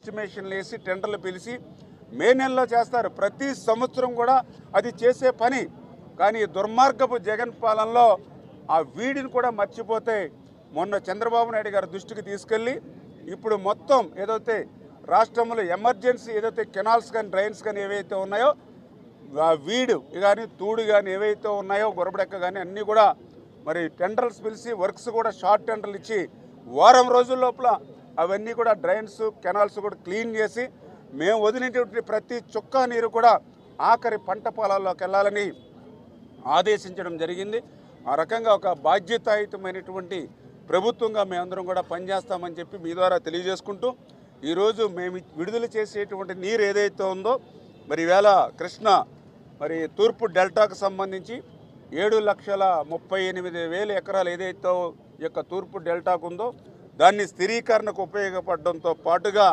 ఎస్టిమేషన్లు వేసి టెండర్లు పిలిచి మే నెలలో చేస్తారు. ప్రతి సంవత్సరం కూడా అది చేసే పని. కానీ దుర్మార్గపు జగన్ పాలనలో ఆ వీడిని కూడా మర్చిపోతే మొన్న చంద్రబాబు నాయుడు గారి దృష్టికి తీసుకెళ్ళి ఇప్పుడు మొత్తం ఏదైతే రాష్ట్రంలో ఎమర్జెన్సీ ఏదైతే కెనాల్స్ కానీ డ్రైన్స్ కానీ ఏవైతే ఉన్నాయో వీడు కానీ తూడు కానీ ఏవైతే ఉన్నాయో గొరబడెక్క కానీ అన్నీ కూడా మరి టెండర్స్ పిలిచి వర్క్స్ కూడా షార్ట్ టెండర్లు ఇచ్చి వారం రోజుల లోపల అవన్నీ కూడా డ్రైన్స్ కెనాల్స్ కూడా క్లీన్ చేసి మేము వదిలినటువంటి ప్రతి చుక్క నీరు కూడా ఆఖరి పంట పొలాల్లోకి వెళ్ళాలని ఆదేశించడం జరిగింది. ఆ రకంగా ఒక బాధ్యతాయుతమైనటువంటి ప్రభుత్వంగా మేమందరం కూడా పనిచేస్తామని చెప్పి మీ ద్వారా తెలియజేసుకుంటూ ఈరోజు మేము విడుదల చేసేటువంటి నీరు ఏదైతే ఉందో మరి ఈవేళ కృష్ణ మరి తూర్పు డెల్టాకు సంబంధించి 7,38,000 ఎకరాలు ఏదైతే ఈ యొక్క తూర్పు డెల్టాకు ఉందో దాన్ని స్థిరీకరణకు ఉపయోగపడడంతో పాటుగా